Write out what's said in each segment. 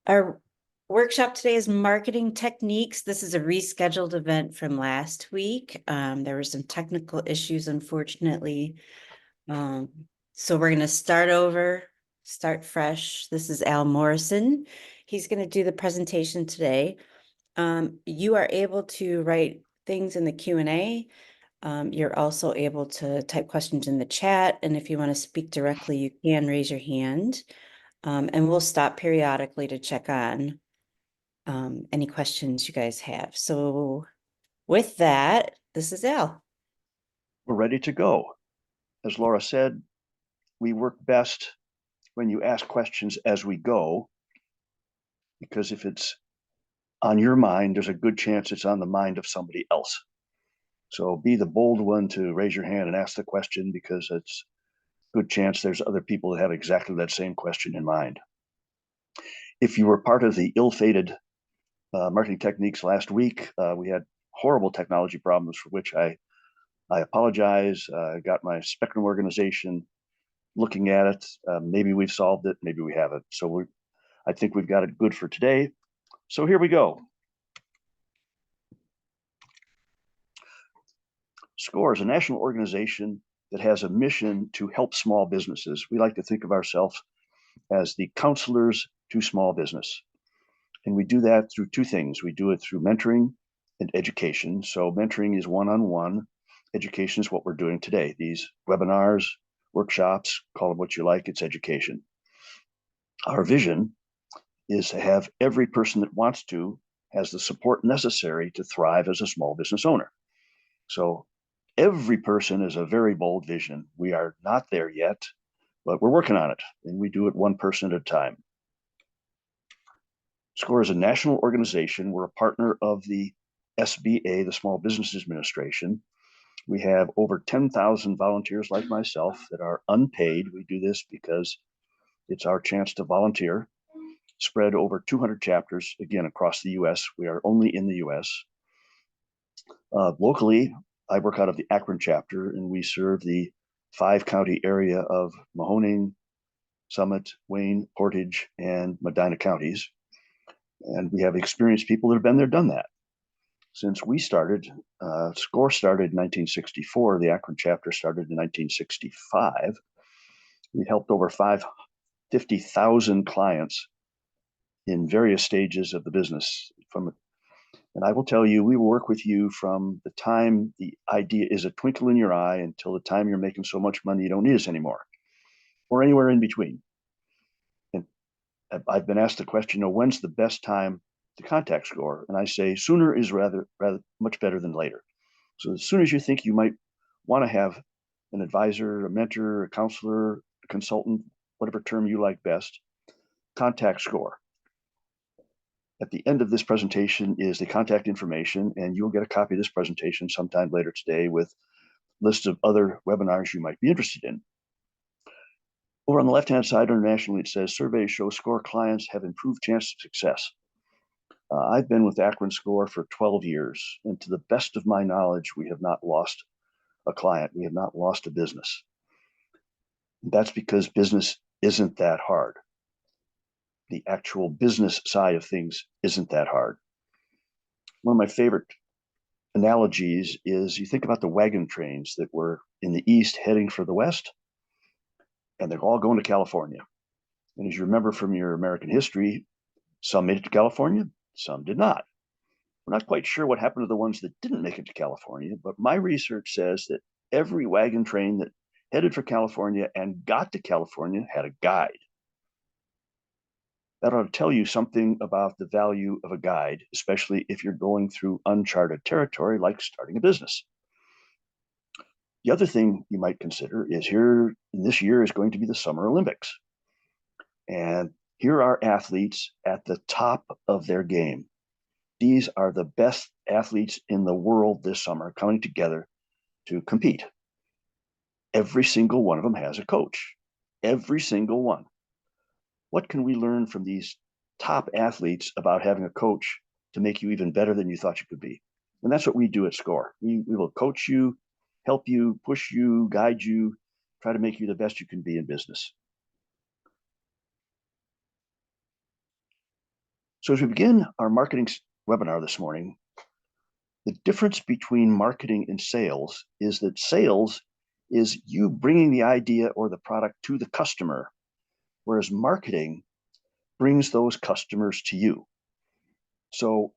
Our workshop today is marketing techniques. This is a rescheduled event from last week. There were some technical issues, unfortunately. So we're going to start over, start fresh. This is Al Morrison. He's going to do the presentation today. You are able to write things in the Q&A. You're also able to type questions in the chat. And if you want to speak directly, you can raise your hand. And we'll stop periodically to check on any questions you guys have. So with that, this is Al. We're ready to go. As Laura said, we work best when you ask questions as we go, because if it's on your mind, there's a good chance it's on the mind of somebody else. So be the bold one to raise your hand and ask the question, because it's a good chance there's other people that have exactly that same question in mind. If you were part of the ill-fated marketing techniques last week, we had horrible technology problems for which I apologize. I got my Spectrum organization looking at it. Maybe we've solved it, maybe we haven't. So I think we've got it good for today. So here we go. SCORE is a national organization that has a mission to help small businesses. We like to think of ourselves as the counselors to small business. And we do that through two things. We do it through mentoring and education. So mentoring is one-on-one. Education is what we're doing today. These webinars, workshops, call them what you like, it's education. Our vision is to have every person that wants to has the support necessary to thrive as a small business owner. So every person is a very bold vision. We are not there yet, but we're working on it, and we do it one person at a time. SCORE is a national organization. We're a partner of the SBA, the Small Business Administration. We have over 10,000 volunteers like myself that are unpaid. We do this because it's our chance to volunteer, spread over 200 chapters, again, across the US. We are only in the US. Locally, I work out of the Akron chapter, and we serve the 5-county area of Mahoning, Summit, Wayne, Portage, and Medina counties. And we have experienced people that have been there, done that. Since we started, SCORE started in 1964, the Akron chapter started in 1965. We helped over 50,000 clients in various stages of the business. And I will tell you, we will work with you from the time the idea is a twinkle in your eye until the time you're making so much money you don't need us anymore, or anywhere in between. And I've been asked the question, when's the best time to contact SCORE? And I say sooner is rather much better than later. So as soon as you think you might want to have an advisor, a mentor, a counselor, a consultant, whatever term you like best, contact SCORE. At the end of this presentation is the contact information, and you'll get a copy of this presentation sometime later today with lists of other webinars you might be interested in. Over on the left-hand side internationally, it says surveys show SCORE clients have improved chance of success. I've been with Akron SCORE for 12 years, and to the best of my knowledge, we have not lost a client. We have not lost a business. That's because business isn't that hard. The actual business side of things isn't that hard. One of my favorite analogies is you think about the wagon trains that were in the east heading for the west, and they're all going to California. And as you remember from your American history, some made it to California, some did not. We're not quite sure what happened to the ones that didn't make it to California, but my research says that every wagon train that headed for California and got to California had a guide. That ought to tell you something about the value of a guide, especially if you're going through uncharted territory like starting a business. The other thing you might consider is this year is going to be the Summer Olympics. And here are athletes at the top of their game. These are the best athletes in the world this summer coming together to compete. Every single one of them has a coach. Every single one. What can we learn from these top athletes about having a coach to make you even better than you thought you could be? And that's what we do at SCORE. We will coach you, help you, push you, guide you, try to make you the best you can be in business. So as we begin our marketing webinar this morning, the difference between marketing and sales is that sales is you bringing the idea or the product to the customer, whereas marketing brings those customers to you. So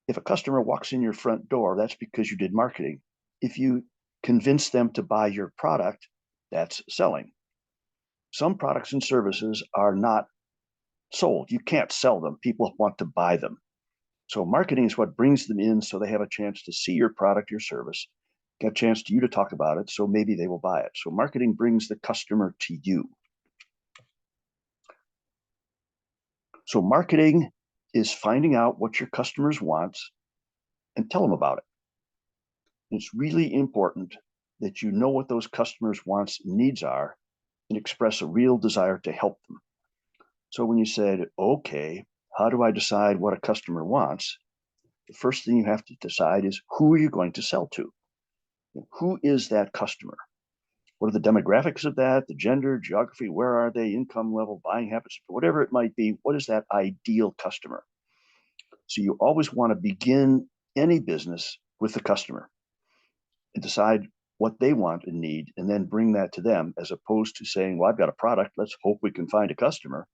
if a customer walks in your front door, that's because you did marketing. If you convince them to buy your product, that's selling. Some products and services are not sold. You can't sell them. People want to buy them. So marketing is what brings them in so they have a chance to see your product, your service, get a chance to you to talk about it, so maybe they will buy it. So marketing brings the customer to you. So marketing is finding out what your customers want and tell them about it. It's really important that you know what those customers' wants and needs are and express a real desire to help them. So when you said, okay, how do I decide what a customer wants? The first thing you have to decide is who are you going to sell to? Who is that customer? What are the demographics of that? The gender, geography, where are they, income level, buying habits, whatever it might be. What is that ideal customer? So you always want to begin any business with the customer and decide what they want and need, and then bring that to them, as opposed to saying, well, I've got a product, let's hope we can find a customer.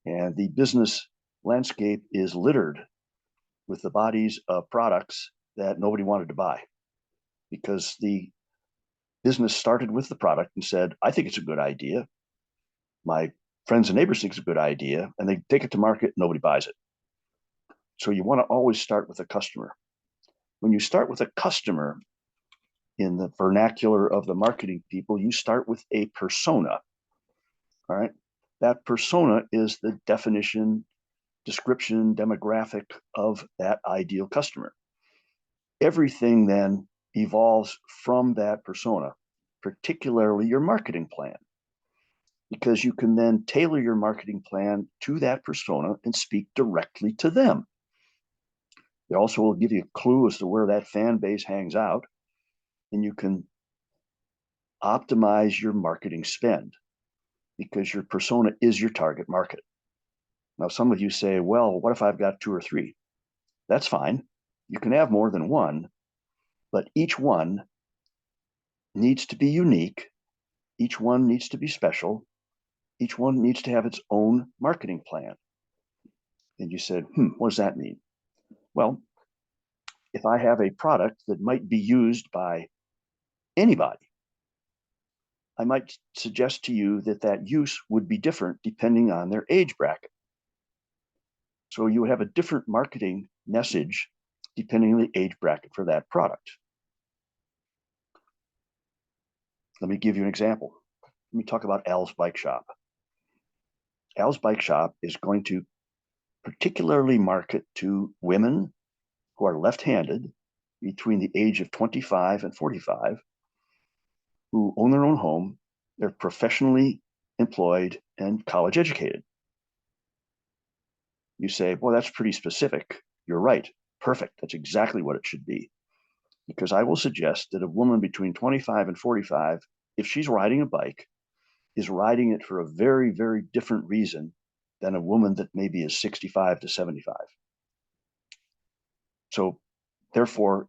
And the business landscape is littered with the bodies of products that nobody wanted to buy, because the business started with the product and said, I think it's a good idea. My friends and neighbors think it's a good idea, and they take it to market, nobody buys it. So you want to always start with a customer. When you start with a customer, in the vernacular of the marketing people, you start with a persona. All right. That persona is the definition, description, demographic of that ideal customer. Everything then evolves from that persona, particularly your marketing plan, because you can then tailor your marketing plan to that persona and speak directly to them. It also will give you a clue as to where that fan base hangs out, and you can optimize your marketing spend because your persona is your target market. Now, some of you say, well, what if I've got two or three? That's fine. You can have more than one, but each one needs to be unique. Each one needs to be special. Each one needs to have its own marketing plan. And you said, what does that mean? Well, if I have a product that might be used by anybody, I might suggest to you that that use would be different depending on their age bracket. So you would have a different marketing message depending on the age bracket for that product. Let me give you an example. Let me talk about Al's Bike Shop. Al's Bike Shop is going to particularly market to women who are left-handed between the age of 25 and 45, who own their own home, they're professionally employed and college educated. You say, well, that's pretty specific. You're right. Perfect. That's exactly what it should be. Because I will suggest that a woman between 25 and 45, if she's riding a bike, is riding it for a very, very different reason than a woman that maybe is 65 to 75. So therefore,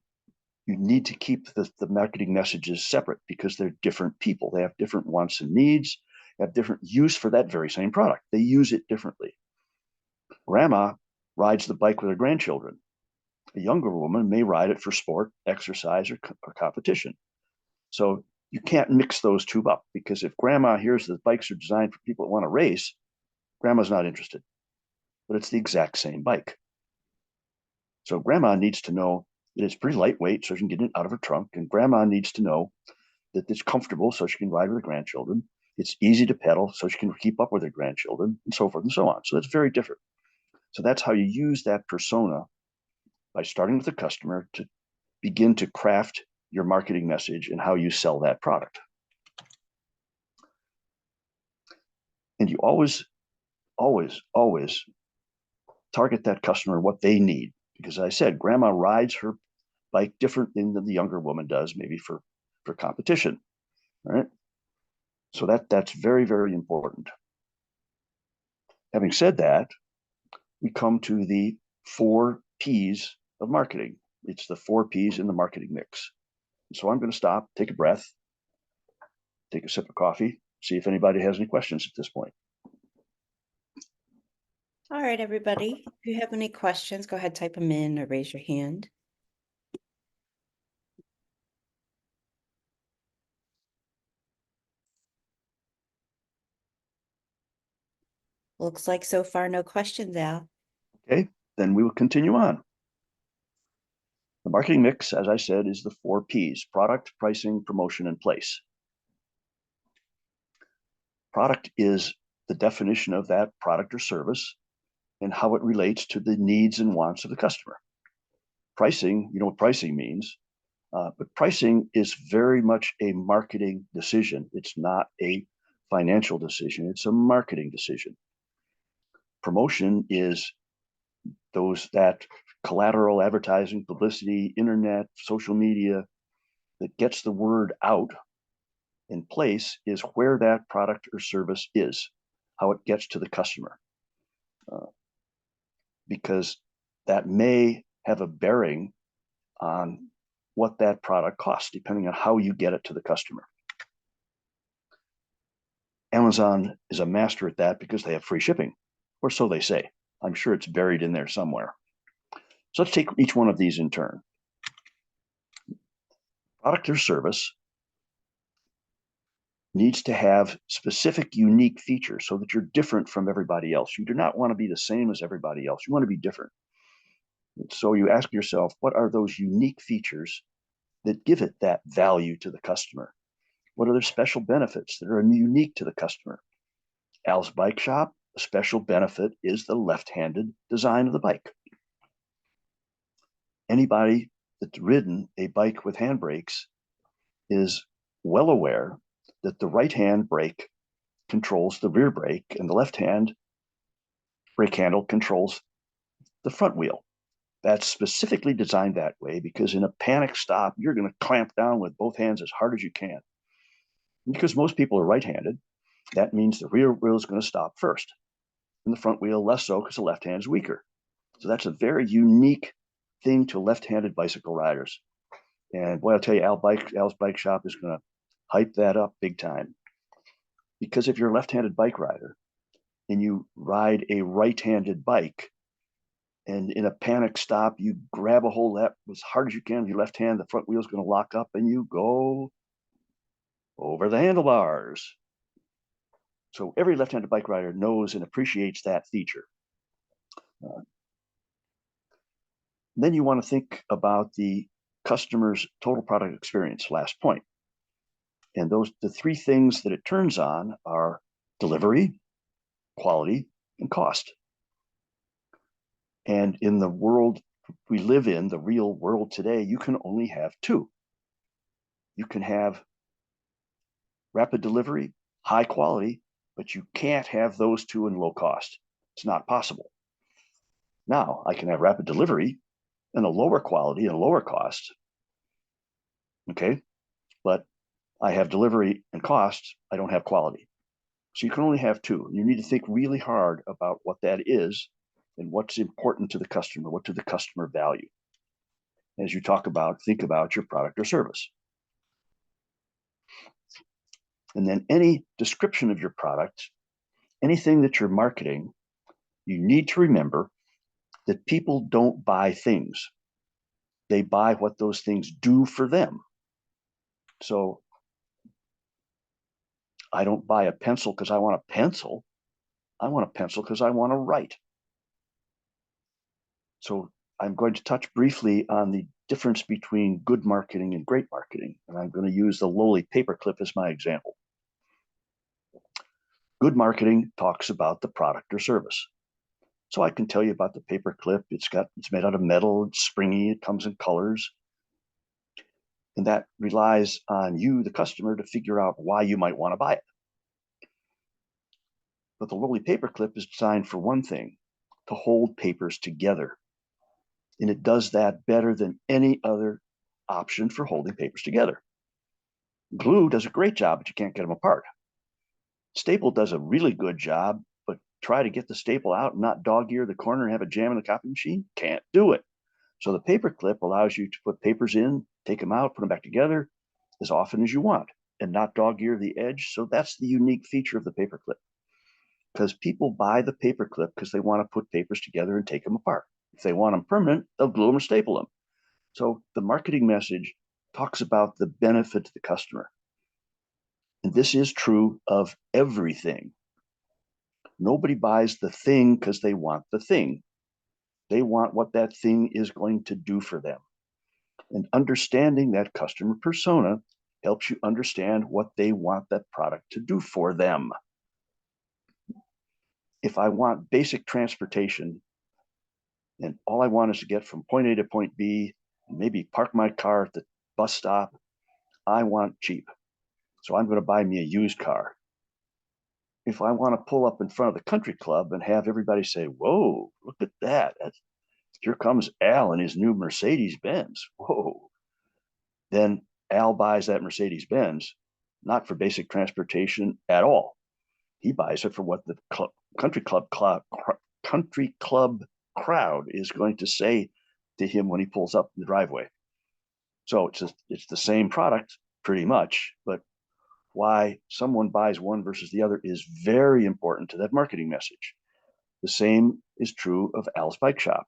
you need to keep the marketing messages separate because they're different people. They have different wants and needs, have different use for that very same product. They use it differently. Grandma rides the bike with her grandchildren. A younger woman may ride it for sport, exercise, or competition. So you can't mix those two up, because if grandma hears that bikes are designed for people that want to race, grandma's not interested. But it's the exact same bike. So grandma needs to know that it's pretty lightweight so she can get it out of her trunk, and grandma needs to know that it's comfortable so she can ride with her grandchildren. It's easy to pedal so she can keep up with her grandchildren, and so forth and so on. So that's very different. So that's how you use that persona, by starting with the customer to begin to craft your marketing message and how you sell that product. And you always, always, always target that customer what they need. Because as I said, grandma rides her bike different than the younger woman does, maybe for competition. All right. So that's very, very important. Having said that, we come to the 4 Ps of marketing. It's the 4 Ps in the marketing mix. So I'm going to stop, take a breath, take a sip of coffee, see if anybody has any questions at this point. All right, everybody. If you have any questions, go ahead, type them in or raise your hand. Looks like so far no questions, Al. Okay, then we will continue on. The marketing mix, as I said, is the 4 Ps: product, pricing, promotion, and place. Product is the definition of that product or service and how it relates to the needs and wants of the customer. Pricing, you know what pricing means, but pricing is very much a marketing decision. It's not a financial decision, it's a marketing decision. Promotion is that collateral advertising, publicity, internet, social media that gets the word out. In place is where that product or service is, how it gets to the customer. Because that may have a bearing on what that product costs, depending on how you get it to the customer. Amazon is a master at that because they have free shipping, or so they say. I'm sure it's buried in there somewhere. So let's take each one of these in turn. Product or service needs to have specific, unique features so that you're different from everybody else. You do not want to be the same as everybody else. You want to be different. So you ask yourself, what are those unique features that give it that value to the customer? What are their special benefits that are unique to the customer? Al's Bike Shop, a special benefit is the left-handed design of the bike. Anybody that's ridden a bike with handbrakes is well aware that the right-hand brake controls the rear brake and the left-hand brake handle controls the front wheel. That's specifically designed that way because in a panic stop, you're going to clamp down with both hands as hard as you can. Because most people are right-handed, that means the rear wheel is going to stop first, and the front wheel less so because the left hand is weaker. So that's a very unique thing to left-handed bicycle riders. And boy, I'll tell you, Al's Bike Shop is going to hype that up big time. Because if you're a left-handed bike rider and you ride a right-handed bike, and in a panic stop, you grab a hold of that as hard as you can with your left hand, the front wheel is going to lock up and you go over the handlebars. So every left-handed bike rider knows and appreciates that feature. Then you want to think about the customer's total product experience, last point. And the 3 things that it turns on are delivery, quality, and cost. And in the world we live in, the real world today, you can only have 2. You can have rapid delivery, high quality, but you can't have those 2 in low cost. It's not possible. Now, I can have rapid delivery and a lower quality and a lower cost. Okay, but I have delivery and cost, I don't have quality. So you can only have 2. You need to think really hard about what that is and what's important to the customer. What do the customer value? As you think about your product or service. And then any description of your product, anything that you're marketing, you need to remember that people don't buy things. They buy what those things do for them. So I don't buy a pencil because I want a pencil. I want a pencil because I want to write. So I'm going to touch briefly on the difference between good marketing and great marketing. And I'm going to use the lowly paperclip as my example. Good marketing talks about the product or service. So I can tell you about the paperclip. It's made out of metal, it's springy, it comes in colors. And that relies on you, the customer, to figure out why you might want to buy it. But the lowly paperclip is designed for one thing, to hold papers together. And it does that better than any other option for holding papers together. Glue does a great job, but you can't get them apart. Staple does a really good job, but try to get the staple out and not dog ear the corner and have a jam in the copy machine? Can't do it. So the paper clip allows you to put papers in, take them out, put them back together as often as you want and not dog ear the edge. So that's the unique feature of the paper clip, because people buy the paper clip because they want to put papers together and take them apart. If they want them permanent, they'll glue them or staple them. So the marketing message talks about the benefit to the customer. And this is true of everything. Nobody buys the thing because they want the thing. They want what that thing is going to do for them. And understanding that customer persona helps you understand what they want that product to do for them. If I want basic transportation and all I want is to get from point A to point B, and maybe park my car at the bus stop, I want cheap. So I'm going to buy me a used car. If I want to pull up in front of the country club and have everybody say, whoa, look at that. Here comes Al in his new Mercedes Benz. Whoa. Then Al buys that Mercedes Benz, not for basic transportation at all. He buys it for what the country club crowd is going to say to him when he pulls up the driveway. So it's the same product pretty much, but why someone buys one versus the other is very important to that marketing message. The same is true of Al's Bike Shop.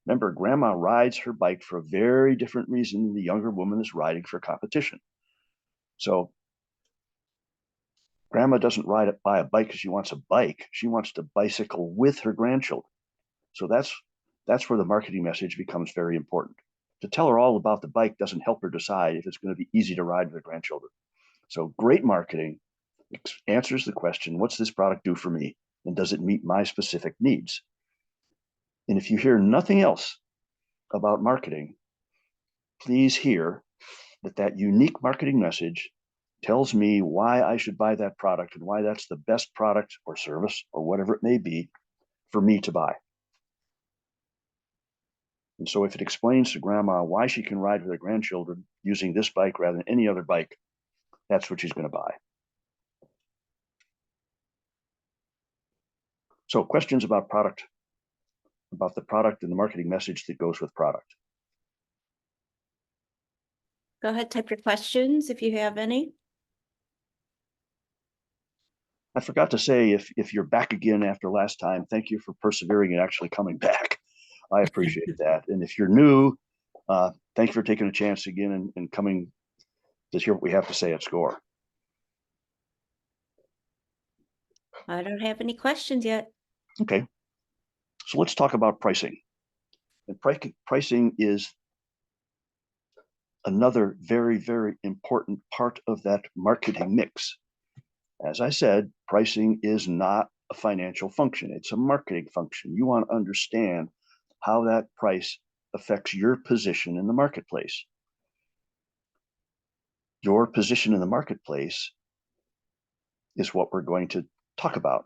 Remember, grandma rides her bike for a very different reason than the younger woman is riding for competition. So grandma doesn't buy a bike because she wants a bike. She wants to bicycle with her grandchildren. So that's where the marketing message becomes very important. To tell her all about the bike doesn't help her decide if it's going to be easy to ride with her grandchildren. So great marketing answers the question, what's this product do for me? And does it meet my specific needs? And if you hear nothing else about marketing, please hear that unique marketing message tells me why I should buy that product and why that's the best product or service or whatever it may be for me to buy. And so if it explains to grandma why she can ride with her grandchildren using this bike rather than any other bike, that's what she's going to buy. So questions about the product and the marketing message that goes with product. Go ahead, type your questions if you have any. I forgot to say, if you're back again after last time, thank you for persevering and actually coming back. I appreciate that. And if you're new, thank you for taking a chance again and coming to hear what we have to say at SCORE. I don't have any questions yet. Okay. So let's talk about pricing. And pricing is another very, very important part of that marketing mix. As I said, pricing is not a financial function. It's a marketing function. You want to understand how that price affects your position in the marketplace. Your position in the marketplace is what we're going to talk about.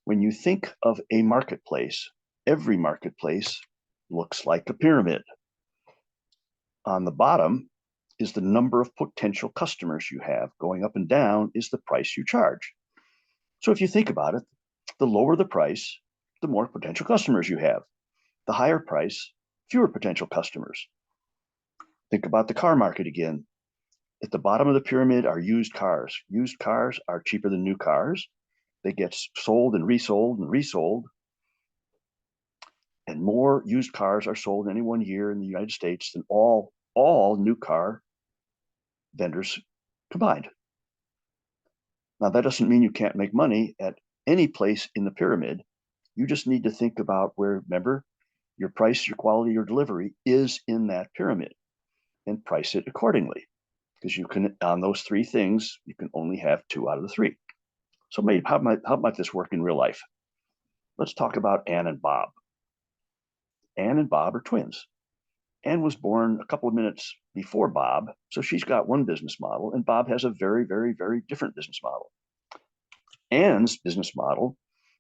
When you think of a marketplace, every marketplace looks like a pyramid. On the bottom is the number of potential customers you have. Going up and down is the price you charge. So if you think about it, the lower the price, the more potential customers you have. The higher price, fewer potential customers. Think about the car market again. At the bottom of the pyramid are used cars. Used cars are cheaper than new cars. They get sold and resold and resold. And more used cars are sold in any one year in the United States than all new car vendors combined. Now, that doesn't mean you can't make money at any place in the pyramid. You just need to think about where, remember, your price, your quality, your delivery is in that pyramid and price it accordingly. Because you can, on those three things, you can only have 2 out of the 3. So maybe how might this work in real life? Let's talk about Ann and Bob. Ann and Bob are twins. Ann was born a couple of minutes before Bob, so she's got one business model, and Bob has a very, very, very different business model. Ann's business model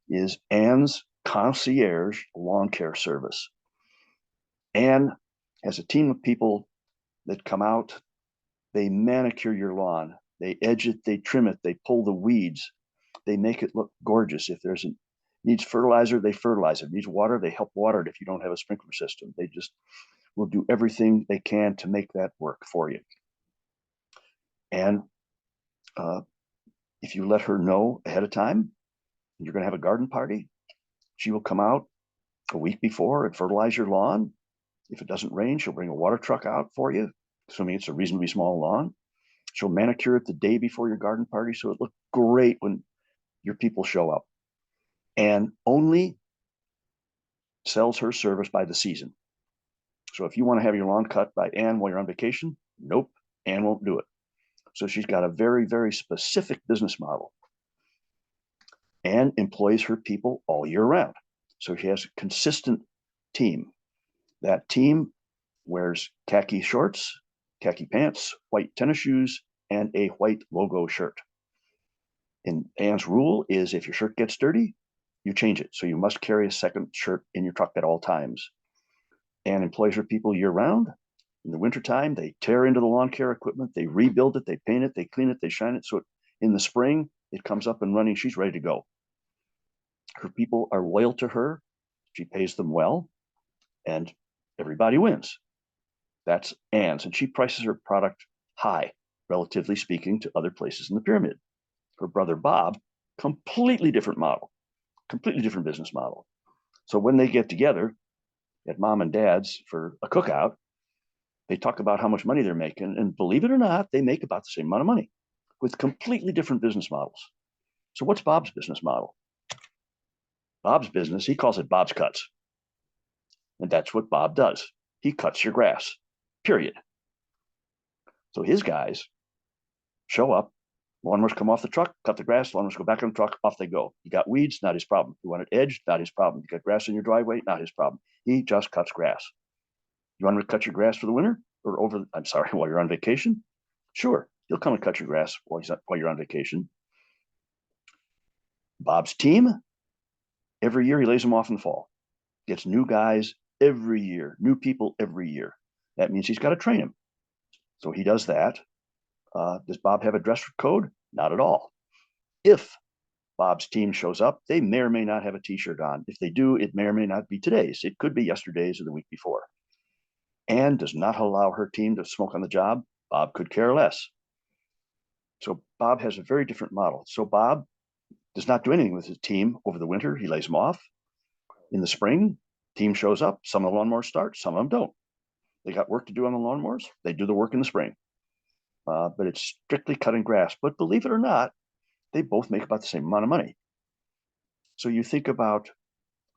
is Ann's concierge lawn care service. Ann has a team of people that come out, they manicure your lawn, they edge it, they trim it, they pull the weeds, they make it look gorgeous. If there's Needs fertilizer, they fertilize it. Needs water, they help water it if you don't have a sprinkler system. They just will do everything they can to make that work for you. And if you let her know ahead of time you're going to have a garden party, she will come out a week before and fertilize your lawn. If it doesn't rain, she'll bring a water truck out for you, assuming it's a reasonably small lawn. She'll manicure it the day before your garden party so it looks great when your people show up. And only sells her service by the season. So if you want to have your lawn cut by Ann while you're on vacation, nope, Ann won't do it. So she's got a very, very specific business model and employs her people all year round. So she has a consistent team. That team wears khaki shorts, khaki pants, white tennis shoes, and a white logo shirt. And Ann's rule is if your shirt gets dirty, you change it. So you must carry a second shirt in your truck at all times. Ann employs her people year round. In the wintertime, they tear into the lawn care equipment, they rebuild it, they paint it, they clean it, they shine it. So in the spring, it comes up and running. She's ready to go. Her people are loyal to her. She pays them well, and everybody wins. That's Ann's, and she prices her product high, relatively speaking, to other places in the pyramid. Her brother Bob, completely different model, completely different business model. So when they get together at mom and dad's for a cookout, they talk about how much money they're making, and believe it or not, they make about the same amount of money with completely different business models. So what's Bob's business model? Bob's business, he calls it Bob's Cuts. And that's what Bob does. He cuts your grass, period. So his guys show up, lawnmowers come off the truck, cut the grass, lawnmowers go back on the truck, off they go. You got weeds, not his problem. You want it edged, not his problem. You got grass in your driveway, not his problem. He just cuts grass. You want to cut your grass for the winter or while you're on vacation? Sure, he'll come and cut your grass while you're on vacation. Bob's team, every year he lays them off in the fall. Gets new guys every year, new people every year. That means he's got to train them. So he does that. Does Bob have a dress code? Not at all. If Bob's team shows up, they may or may not have a t-shirt on. If they do, it may or may not be today's. It could be yesterday's or the week before. Ann does not allow her team to smoke on the job. Bob could care less. So Bob has a very different model. So Bob does not do anything with his team over the winter. He lays them off. In the spring, team shows up. Some of the lawnmowers start, some of them don't. They got work to do on the lawnmowers. They do the work in the spring. But it's strictly cutting grass. But believe it or not, they both make about the same amount of money. So you think about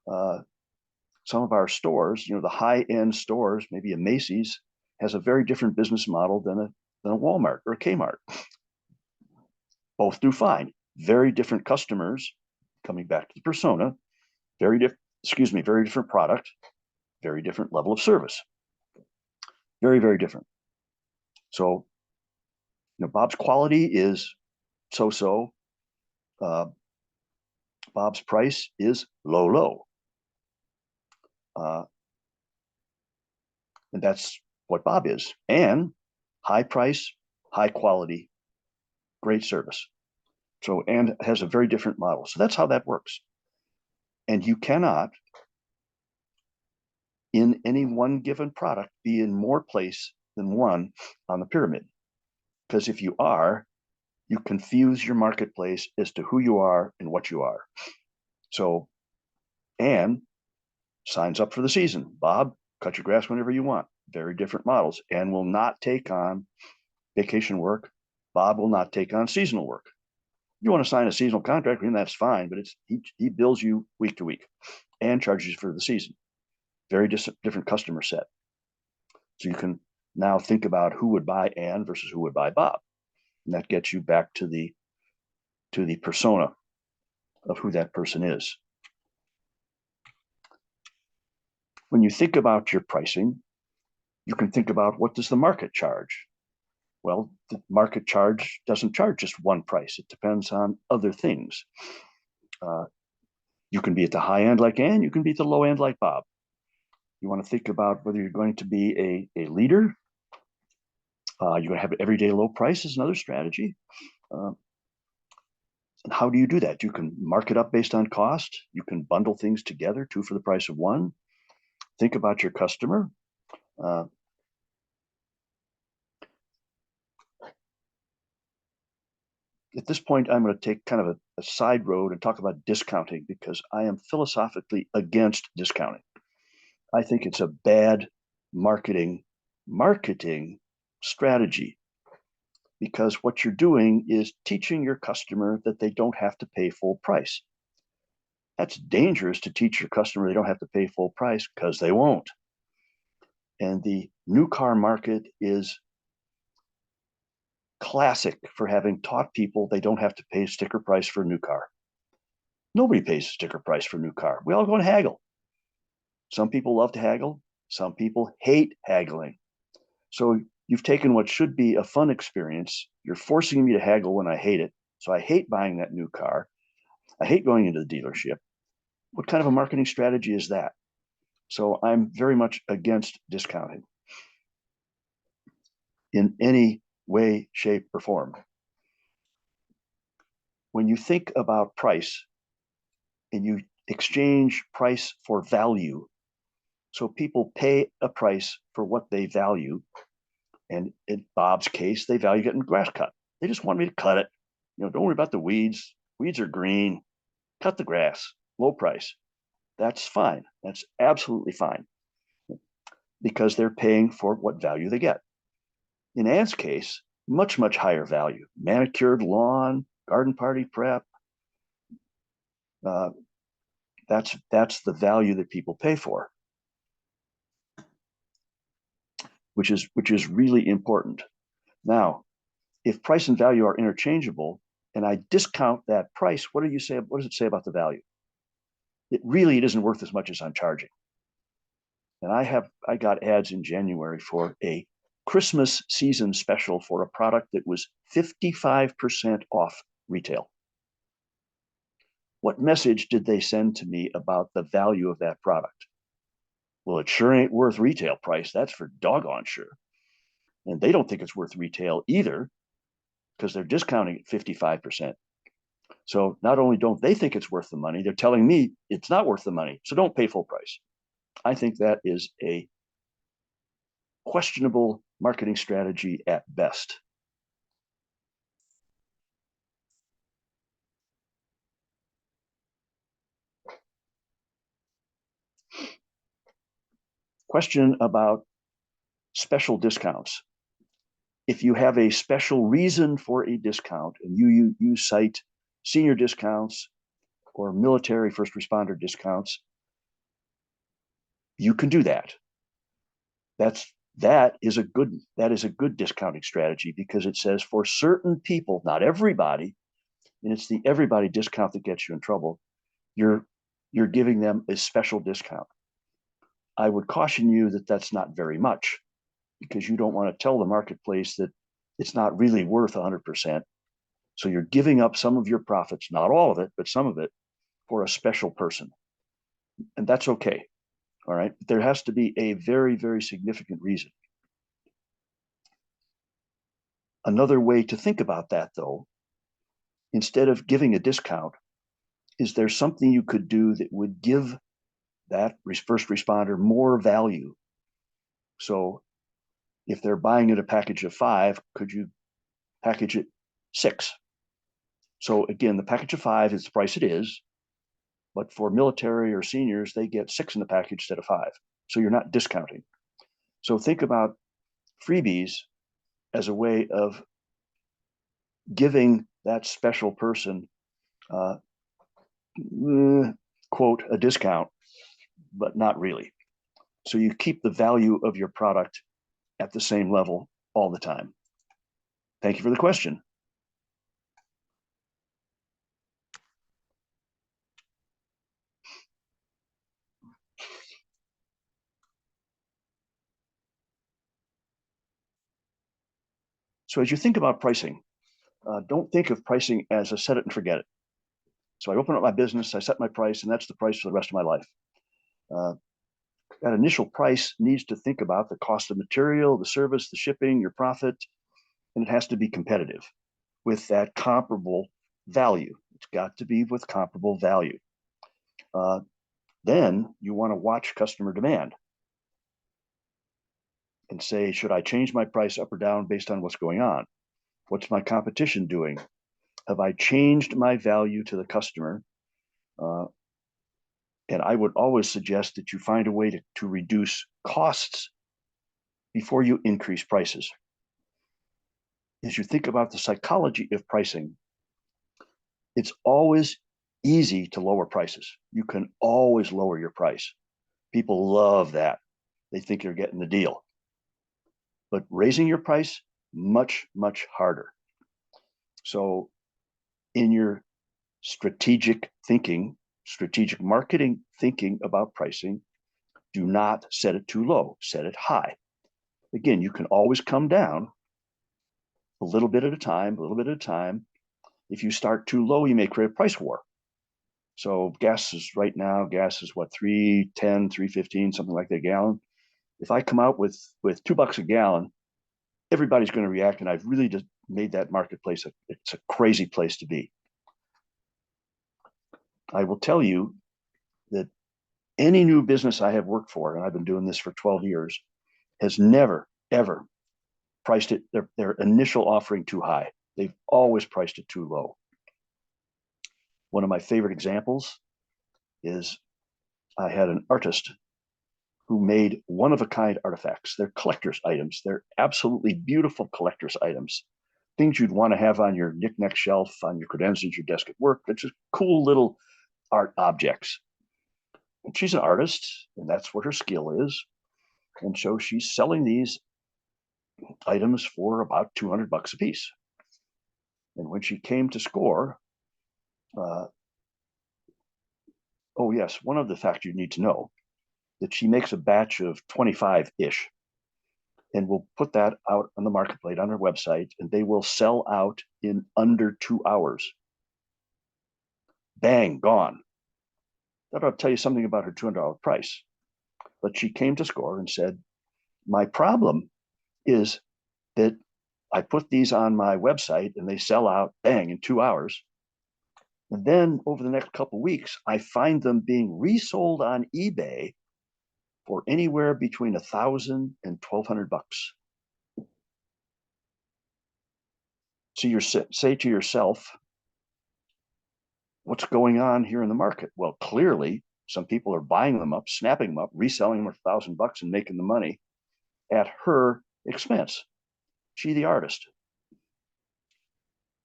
some of our stores, the high-end stores, maybe a Macy's, has a very different business model than a Walmart or a Kmart. Both do fine. Very different customers, coming back to the persona, very different product, very different level of service. Very, very different. So, Bob's quality is so-so. Bob's price is low. And that's what Bob is. And high price, high quality, great service. So Ann has a very different model. So that's how that works. And you cannot, in any one given product, be in more place than one on the pyramid. Because if you are, you confuse your marketplace as to who you are and what you are. So Ann signs up for the season. Bob, cut your grass whenever you want. Very different models. Ann will not take on vacation work. Bob will not take on seasonal work. You want to sign a seasonal contract, that's fine, but he bills you week to week and charges you for the season. Very different customer set. So you can now think about who would buy Ann versus who would buy Bob. And that gets you back to the persona of who that person is. When you think about your pricing, you can think about what does the market charge? Well, the market doesn't charge just one price. It depends on other things. You can be at the high end like Ann, you can be at the low end like Bob. You want to think about whether you're going to be a leader. You're going to have everyday low price is another strategy. And how do you do that? You can mark it up based on cost. You can bundle things together, two for the price of one. Think about your customer. Uh, at this point, I'm going to take kind of a side road and talk about discounting because I am philosophically against discounting. I think it's a bad marketing strategy because what you're doing is teaching your customer that they don't have to pay full price. That's dangerous to teach your customer they don't have to pay full price because they won't. And the new car market is classic for having taught people they don't have to pay sticker price for a new car. Nobody pays sticker price for a new car. We all go and haggle. Some people love to haggle. Some people hate haggling. So you've taken what should be a fun experience. You're forcing me to haggle when I hate it. So I hate buying that new car. I hate going into the dealership. What kind of a marketing strategy is that? So I'm very much against discounting in any way, shape, or form. When you think about price and you exchange price for value, so people pay a price for what they value. And in Bob's case, they value getting grass cut. They just want me to cut it. Don't worry about the weeds. Weeds are green. Cut the grass, low price. That's fine. That's absolutely fine because they're paying for what value they get. In Ann's case, much, much higher value. Manicured lawn, garden party prep. Uh, that's the value that people pay for, which is really important. Now, if price and value are interchangeable, and I discount that price, what does it say about the value? It isn't worth as much as I'm charging. And I got ads in January for a Christmas season special for a product that was 55% off retail. What message did they send to me about the value of that product? Well, it sure ain't worth retail price. That's for doggone sure. And they don't think it's worth retail either because they're discounting it 55%. So not only don't they think it's worth the money, they're telling me it's not worth the money. So don't pay full price. I think that is a questionable marketing strategy at best. Question about special discounts. If you have a special reason for a discount and you cite senior discounts or military first responder discounts, you can do that. That is a good discounting strategy because it says for certain people, not everybody, and it's the everybody discount that gets you in trouble. You're giving them a special discount. I would caution you that that's not very much because you don't want to tell the marketplace that it's not really worth 100%. So you're giving up some of your profits, not all of it, but some of it for a special person. And that's okay. All right. But there has to be a very, very significant reason. Another way to think about that, though, instead of giving a discount, is there something you could do that would give that first responder more value? So if they're buying it a package of 5, could you package it 6? So again, the package of 5 is the price it is, but for military or seniors, they get 6 in the package instead of 5. So you're not discounting. So think about freebies as a way of giving that special person, quote, a discount, but not really. So you keep the value of your product at the same level all the time. Thank you for the question. So as you think about pricing, don't think of pricing as a set it and forget it. So I open up my business, I set my price, and that's the price for the rest of my life. That initial price needs to think about the cost of material, the service, the shipping, your profit, and it has to be competitive with that comparable value. It's got to be with comparable value. Then you want to watch customer demand and say, should I change my price up or down based on what's going on? What's my competition doing? Have I changed my value to the customer? And I would always suggest that you find a way to reduce costs before you increase prices. As you think about the psychology of pricing, it's always easy to lower prices. You can always lower your price. People love that. They think you're getting the deal. But raising your price, much, much harder. So in your strategic thinking, strategic marketing thinking about pricing, do not set it too low, set it high. Again, you can always come down a little bit at a time, a little bit at a time. If you start too low, you may create a price war. So gas is right now, gas is what, 3.10, 3.15, something like that a gallon. If I come out with $2 a gallon, everybody's going to react. And I've really just made that marketplace, it's a crazy place to be. I will tell you that any new business I have worked for, and I've been doing this for 12 years, has never, ever priced it, their initial offering too high. They've always priced it too low. One of my favorite examples is I had an artist who made one-of-a-kind artifacts. They're collector's items. They're absolutely beautiful collector's items. Things you'd want to have on your knick-knack shelf, on your credentials, your desk at work. They're just cool little art objects. And she's an artist, and that's what her skill is. And so she's selling these items for about $200 a piece. And when she came to score, oh yes, one of the facts you need to know, that she makes a batch of 25-ish, and will put that out on the marketplace on her website, and they will sell out in under 2 hours. Bang, gone. That ought to tell you something about her $200 price. But she came to SCORE and said, my problem is that I put these on my website and they sell out, bang, in 2 hours. And then over the next couple of weeks, I find them being resold on eBay for anywhere between $1,000 and $1,200. So you say to yourself, what's going on here in the market? Well, clearly some people are buying them up, snapping them up, reselling them for $1,000 and making the money at her expense. She, the artist.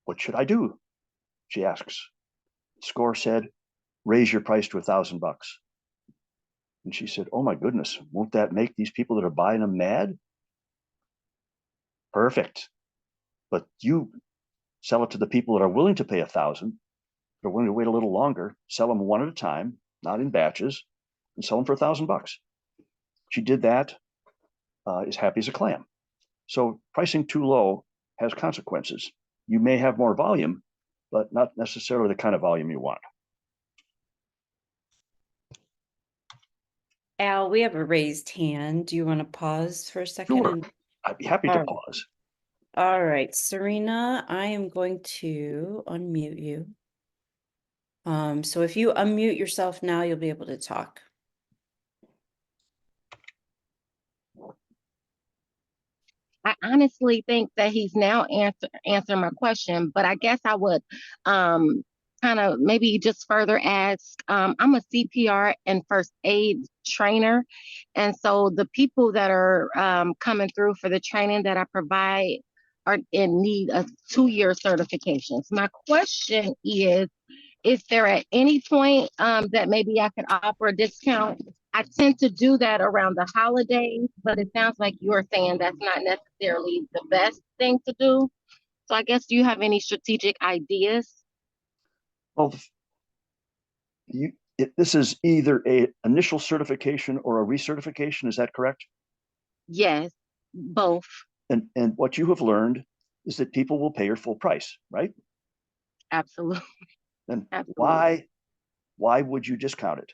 What should I do? She asks. SCORE said, raise your price to $1,000. And she said, oh my goodness, won't that make these people that are buying them mad? Perfect. But you sell it to the people that are willing to pay $1,000. They're willing to wait a little longer, sell them one at a time, not in batches, and sell them for $1,000. She did that, is happy as a clam. So pricing too low has consequences. You may have more volume, but not necessarily the kind of volume you want. Al, we have a raised hand. Do you want to pause for a second? Sure, I'd be happy to pause. All right, Serena, I am going to unmute you. So if you unmute yourself now, you'll be able to talk. I honestly think that he's now answering my question, but I guess I would kind of maybe just further ask. I'm a CPR and first aid trainer, and so the people that are coming through for the training that I provide are in need of 2-year certifications. My question is there at any point that maybe I could offer a discount? I tend to do that around the holidays, but it sounds like you're saying that's not necessarily the best thing to do. So I guess, do you have any strategic ideas? Well, this is either a initial certification or a recertification. Is that correct? Yes, both. And what you have learned is that people will pay your full price, right? Absolutely. Then Absolutely. why would you discount it?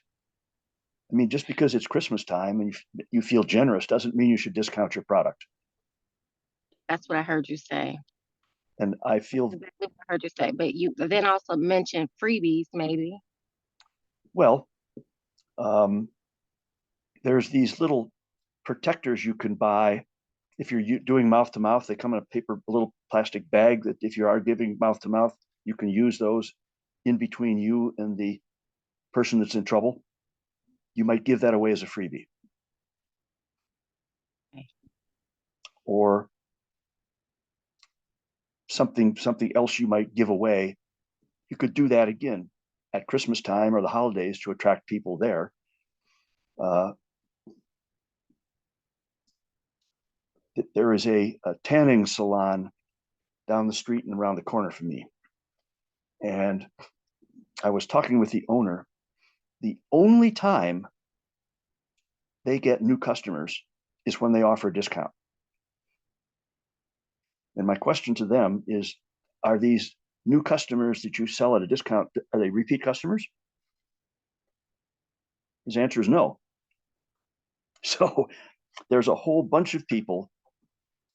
I mean, just because it's Christmas time and you feel generous doesn't mean you should discount your product. That's what I heard you say. And I feel, Exactly what I heard you say, but you then also mentioned freebies, maybe. well, um, there's these little protectors you can buy if you're doing mouth to mouth. They come in a little plastic bag that if you are giving mouth to mouth, you can use those in between you and the person that's in trouble. You might give that away as a freebie. Okay. Or something else you might give away. You could do that again at Christmas time or the holidays to attract people there. Uh, there is a tanning salon down the street and around the corner from me. And I was talking with the owner. The only time they get new customers is when they offer a discount. And my question to them is, are these new customers that you sell at a discount, are they repeat customers? His answer is no. So there's a whole bunch of people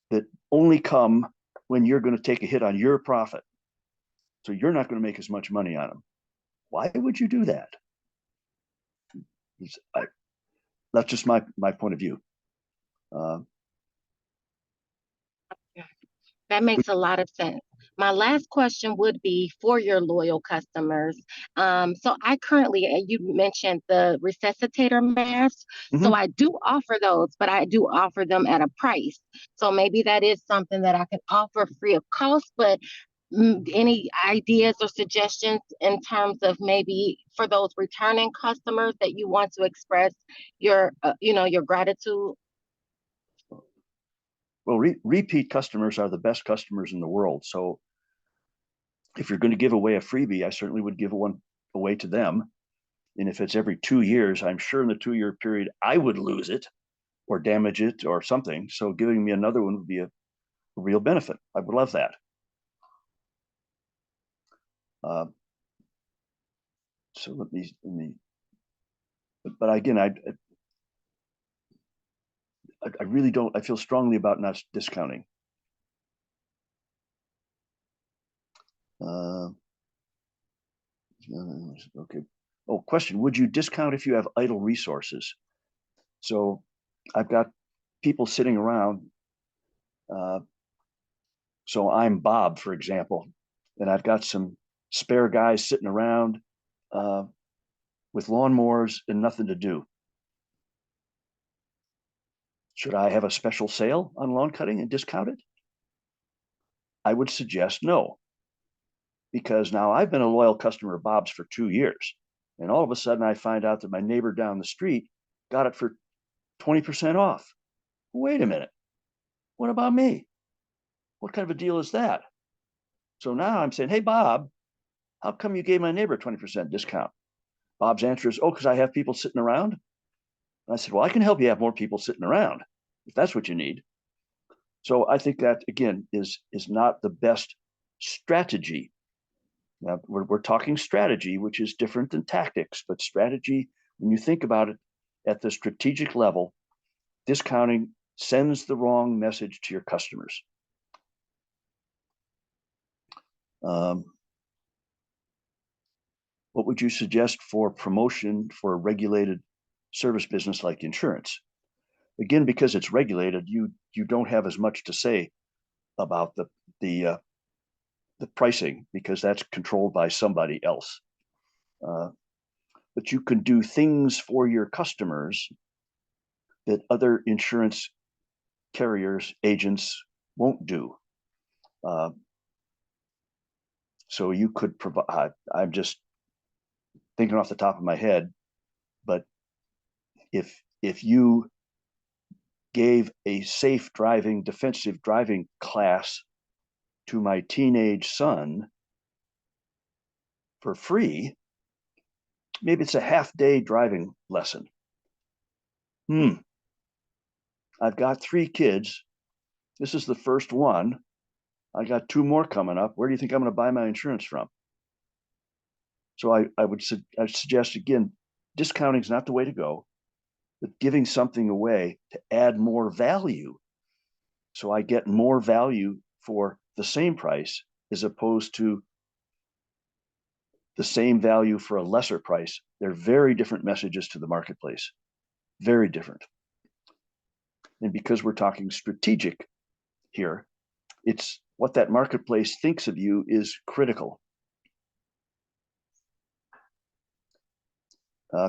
that only come when you're going to take a hit on your profit. So you're not going to make as much money on them. Why would you do that? That's just my point of view. That makes a lot of sense. My last question would be for your loyal customers. So I currently, you mentioned the resuscitator masks. So Mhm. I do offer those, but I do offer them at a price. So maybe that is something that I can offer free of cost, but any ideas or suggestions in terms of maybe for those returning customers that you want to express your, your gratitude? Well, repeat customers are the best customers in the world. So if you're going to give away a freebie, I certainly would give one away to them. And if it's every 2 years, I'm sure in the 2 year period, I would lose it or damage it or something. So giving me another one would be a real benefit. I would love that. Uh, so let me, but again, I really don't, I feel strongly about not discounting. Uh, okay. Oh, question. Would you discount if you have idle resources? So I've got people sitting around. So I'm Bob, for example, and I've got some spare guys sitting around uh, with lawnmowers and nothing to do. Should I have a special sale on lawn cutting and discount it? I would suggest no, because now I've been a loyal customer of Bob's for 2 years. And all of a sudden I find out that my neighbor down the street got it for 20% off. Wait a minute. What about me? What kind of a deal is that? So now I'm saying, hey, Bob, how come you gave my neighbor a 20% discount? Bob's answer is, oh, because I have people sitting around. And I said, well, I can help you have more people sitting around if that's what you need. So I think that, again, is not the best strategy. Now, we're talking strategy, which is different than tactics, but strategy, when you think about it at the strategic level, discounting sends the wrong message to your customers. What would you suggest for promotion for a regulated service business like insurance? Again, because it's regulated, you don't have as much to say about the pricing because that's controlled by somebody else. But you can do things for your customers that other insurance carriers, agents won't do. So you could provide, I'm just thinking off the top of my head, but if you gave a safe driving, defensive driving class to my teenage son for free, maybe it's a half-day driving lesson. I've got 3 kids. This is the first one. I got 2 more coming up. Where do you think I'm going to buy my insurance from? So I would suggest, again, discounting is not the way to go, but giving something away to add more value. So I get more value for the same price as opposed to the same value for a lesser price. They're very different messages to the marketplace, very different. And because we're talking strategic here, it's what that marketplace thinks of you is critical.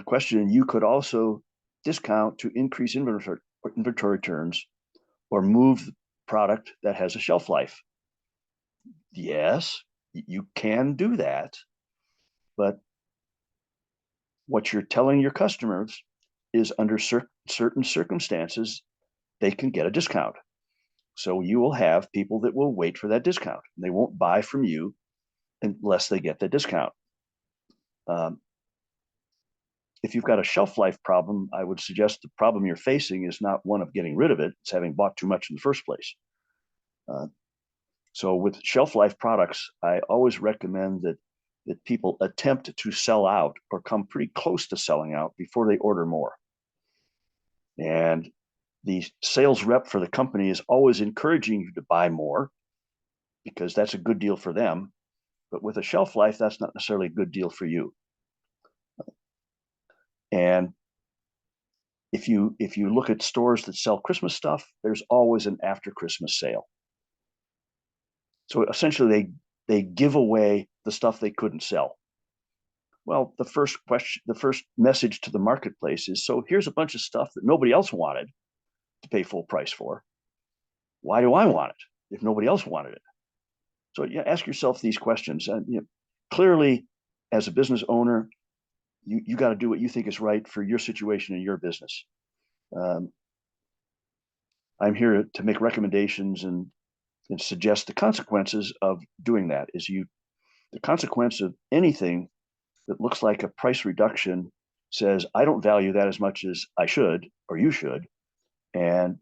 Question, you could also discount to increase inventory turns or move the product that has a shelf life. Yes, you can do that, but what you're telling your customers is under certain circumstances, they can get a discount. So you will have people that will wait for that discount. They won't buy from you unless they get the discount. If you've got a shelf life problem, I would suggest the problem you're facing is not one of getting rid of it, it's having bought too much in the first place. So with shelf life products, I always recommend that people attempt to sell out or come pretty close to selling out before they order more. And the sales rep for the company is always encouraging you to buy more because that's a good deal for them. But with a shelf life, that's not necessarily a good deal for you. And if you look at stores that sell Christmas stuff, there's always an after Christmas sale. So essentially they give away the stuff they couldn't sell. Well, the first message to the marketplace is, so here's a bunch of stuff that nobody else wanted to pay full price for. Why do I want it if nobody else wanted it? So yeah, ask yourself these questions. And clearly, as a business owner, you got to do what you think is right for your situation and your business. I'm here to make recommendations and suggest the consequences of doing that. The consequence of anything that looks like a price reduction says, I don't value that as much as I should, or you should. And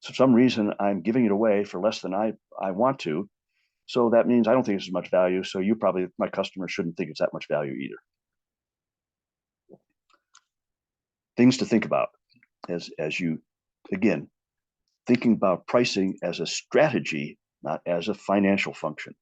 for some reason, I'm giving it away for less than I want to. So that means I don't think it's as much value. So you probably, my customer, shouldn't think it's that much value either. Things to think about as you, again, thinking about pricing as a strategy, not as a financial function.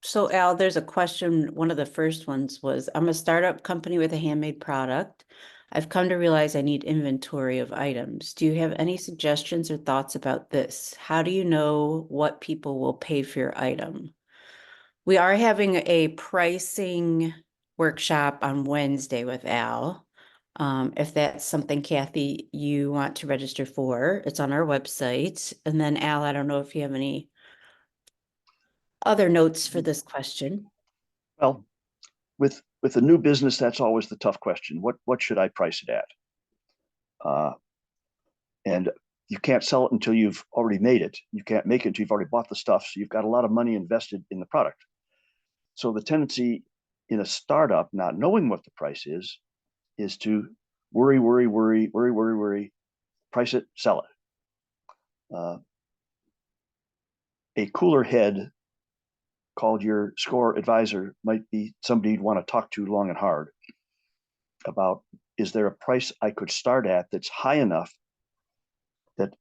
So Al, there's a question. One of the first ones was, I'm a startup company with a handmade product. I've come to realize I need inventory of items. Do you have any suggestions or thoughts about this? How do you know what people will pay for your item? We are having a pricing workshop on Wednesday with Al. If that's something, Kathy, you want to register for, it's on our website. And then Al, I don't know if you have any other notes for this question. Well, with a new business, that's always the tough question. What should I price it at? And you can't sell it until you've already made it. You can't make it until you've already bought the stuff. So you've got a lot of money invested in the product. So the tendency in a startup, not knowing what the price is to worry, price it, sell it. A cooler head called your score advisor might be somebody you'd want to talk to long and hard about, is there a price I could start at that's high enough that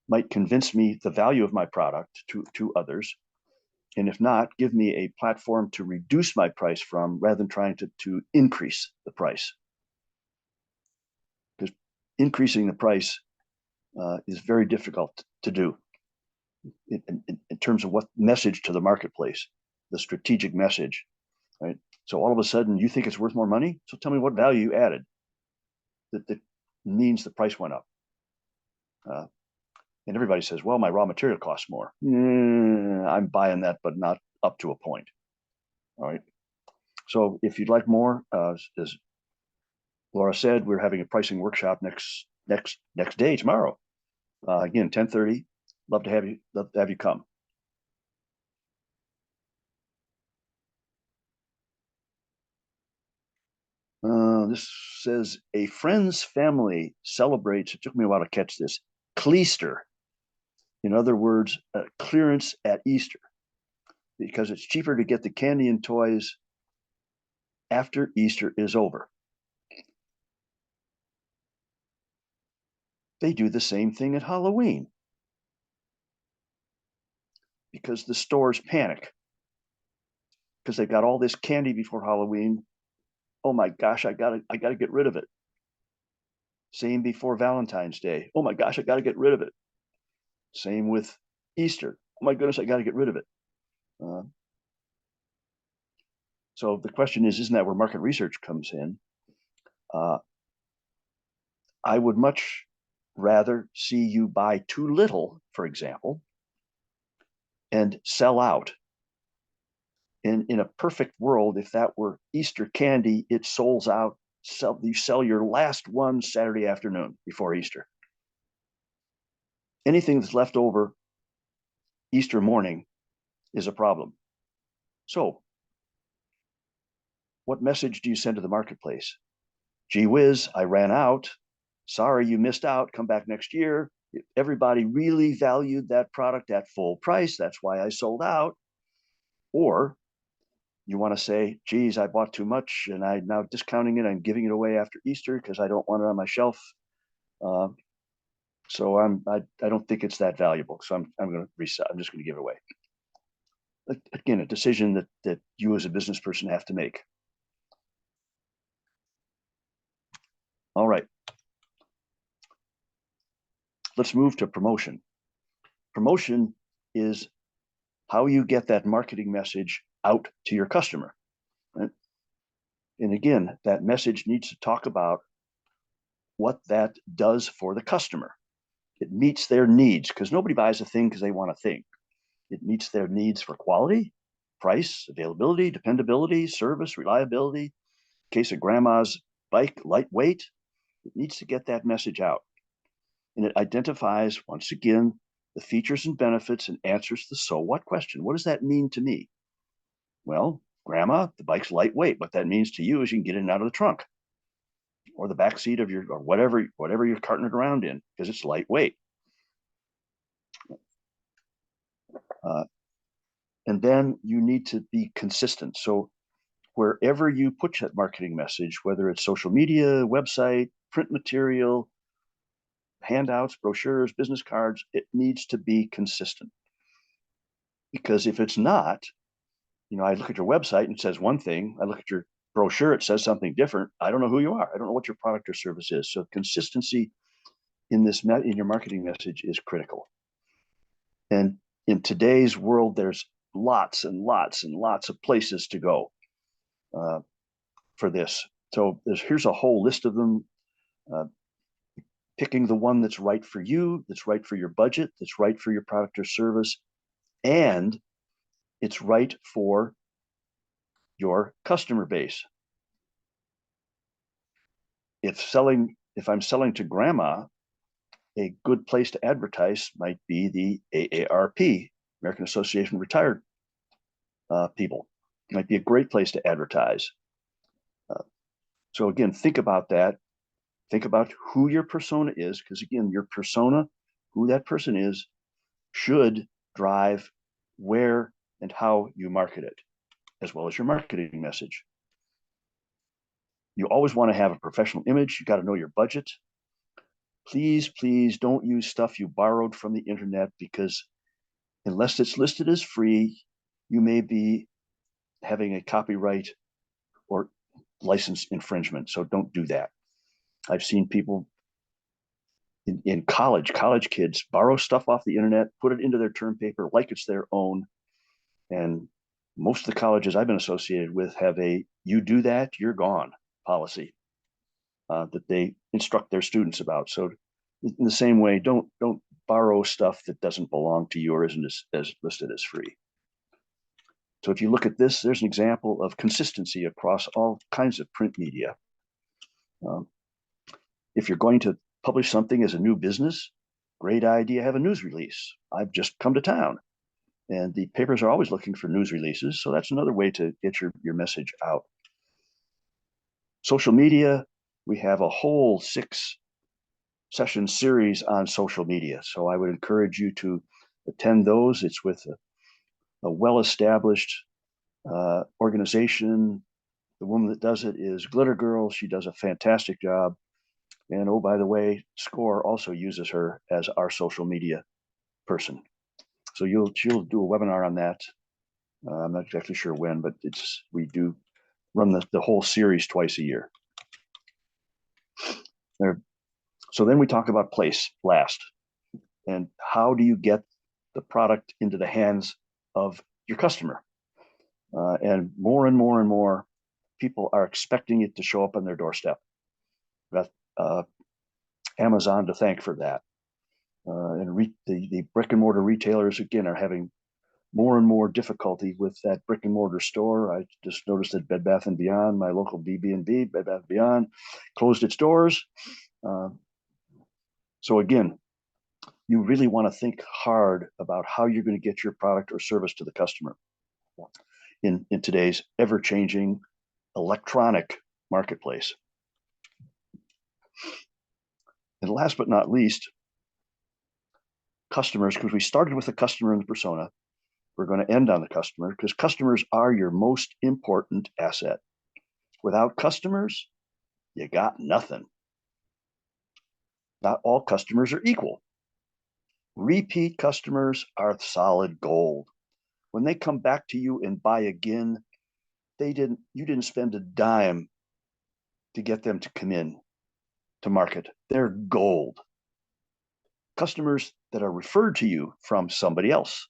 might convince me the value of my product to others? And if not, give me a platform to reduce my price from rather than trying to increase the price. Because increasing the price is very difficult to do in terms of what message to the marketplace, the strategic message, right? So all of a sudden you think it's worth more money. So tell me what value you added that means the price went up. And everybody says, well, my raw material costs more. I'm buying that, but not up to a point. All right. So if you'd like more, as Laura said, we're having a pricing workshop next day, tomorrow. Again, 10:30. Love to have you come. This says a friend's family celebrates, it took me a while to catch this, Cleaster. In other words, clearance at Easter, because it's cheaper to get the candy and toys after Easter is over. They do the same thing at Halloween. because the stores panic because they've got all this candy before Halloween. Oh my gosh, I gotta get rid of it. Same before Valentine's Day. Oh my gosh, I gotta get rid of it. Same with Easter. Oh my goodness, I gotta get rid of it. So the question is, isn't that where market research comes in? I would much rather see you buy too little, for example, and sell out. In a perfect world, if that were Easter candy, it sells out. You sell your last one Saturday afternoon before Easter. Anything that's left over Easter morning is a problem. So, what message do you send to the marketplace? Gee whiz, I ran out. Sorry, you missed out. Come back next year. Everybody really valued that product at full price. That's why I sold out. Or you want to say, geez, I bought too much and I'm now discounting it. I'm giving it away after Easter because I don't want it on my shelf. So I don't think it's that valuable. So I'm going to resell. I'm just going to give it away. Again, a decision that you as a business person have to make. All right. Let's move to promotion. Promotion is how you get that marketing message out to your customer. Right? And again, that message needs to talk about what that does for the customer. It meets their needs because nobody buys a thing because they want a thing. It meets their needs for quality, price, availability, dependability, service, reliability. In case of grandma's bike, lightweight, it needs to get that message out. And it identifies, once again, the features and benefits and answers the so what question. What does that mean to me? Well, grandma, the bike's lightweight. What that means to you is you can get in and out of the trunk or the back seat of your, or whatever you're carting it around in, because it's lightweight. And then you need to be consistent. So wherever you put that marketing message, whether it's social media, website, print material, handouts, brochures, business cards, it needs to be consistent. Because if it's not, I look at your website and it says one thing. I look at your brochure, it says something different. I don't know who you are. I don't know what your product or service is. So consistency in your marketing message is critical. And in today's world, there's lots and lots and lots of places to go for this. So here's a whole list of them. Picking the one that's right for you, that's right for your budget, that's right for your product or service, and it's right for your customer base. If I'm selling to grandma, a good place to advertise might be the AARP, American Association of Retired People. It might be a great place to advertise. So again, think about that. Think about who your persona is, because again, your persona, who that person is, should drive where and how you market it, as well as your marketing message. You always want to have a professional image. You got to know your budget. Please don't use stuff you borrowed from the internet, because unless it's listed as free, you may be having a copyright or license infringement. So don't do that. I've seen people in college kids borrow stuff off the internet, put it into their term paper like it's their own. And most of the colleges I've been associated with have a "you do that, you're gone" policy that they instruct their students about. So in the same way, don't borrow stuff that doesn't belong to you or isn't as listed as free. So if you look at this, there's an example of consistency across all kinds of print media. If you're going to publish something as a new business, great idea, have a news release. I've just come to town. And the papers are always looking for news releases. So that's another way to get your message out. Social media, we have a whole 6-session series on social media. So I would encourage you to attend those. It's with a well-established organization. The woman that does it is Glitter Girl. She does a fantastic job. And oh, by the way, SCORE also uses her as our social media person. So she'll do a webinar on that. I'm not exactly sure when, but we do run the whole series twice a year. So then we talk about place last, and how do you get the product into the hands of your customer? And more people are expecting it to show up on their doorstep. That Amazon to thank for that. And the brick and mortar retailers again are having more and more difficulty with that brick and mortar store. I just noticed that Bed Bath & Beyond, my local BB&B, Bed Bath & Beyond, closed its doors. So again, you really want to think hard about how you're going to get your product or service to the customer in today's ever-changing electronic marketplace. And last but not least, customers, because we started with the customer and the persona. We're going to end on the customer because customers are your most important asset. Without customers, you got nothing. Not all customers are equal. Repeat customers are solid gold. When they come back to you and buy again, you didn't spend a dime to get them to come in to market. They're gold. Customers that are referred to you from somebody else.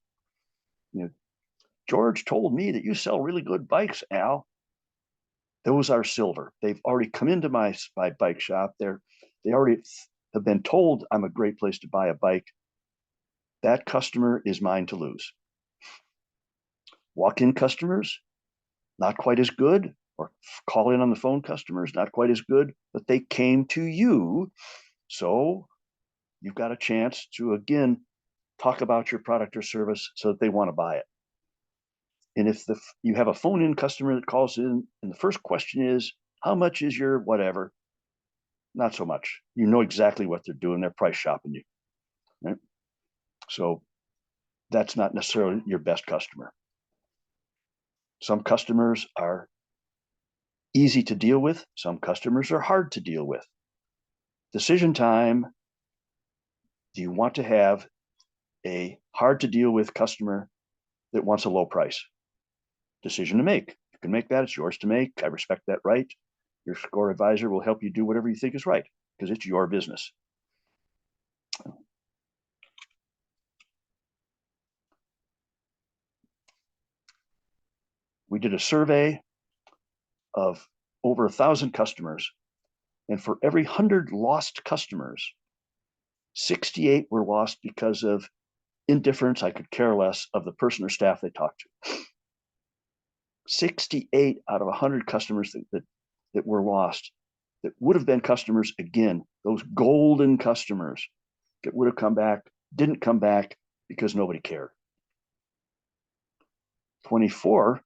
George told me that you sell really good bikes, Al. Those are silver. They've already come into my bike shop. They already have been told I'm a great place to buy a bike. That customer is mine to lose. Walk-in customers, not quite as good, or call in on the phone customers, not quite as good, but they came to you. So you've got a chance to, again, talk about your product or service so that they want to buy it. And if you have a phone-in customer that calls in and the first question is, how much is your whatever? Not so much. You know exactly what they're doing. They're price shopping you. Right? So that's not necessarily your best customer. Some customers are easy to deal with. Some customers are hard to deal with. Decision time. Do you want to have a hard to deal with customer that wants a low price? Decision to make. You can make that. It's yours to make. I respect that right. Your score advisor will help you do whatever you think is right because it's your business. We did a survey of over 1,000 customers, and for every 100 lost customers, 68 were lost because of indifference, I could care less, of the person or staff they talked to. 68 out of 100 customers that were lost, that would have been customers again, those golden customers that would have come back, didn't come back because nobody cared. 24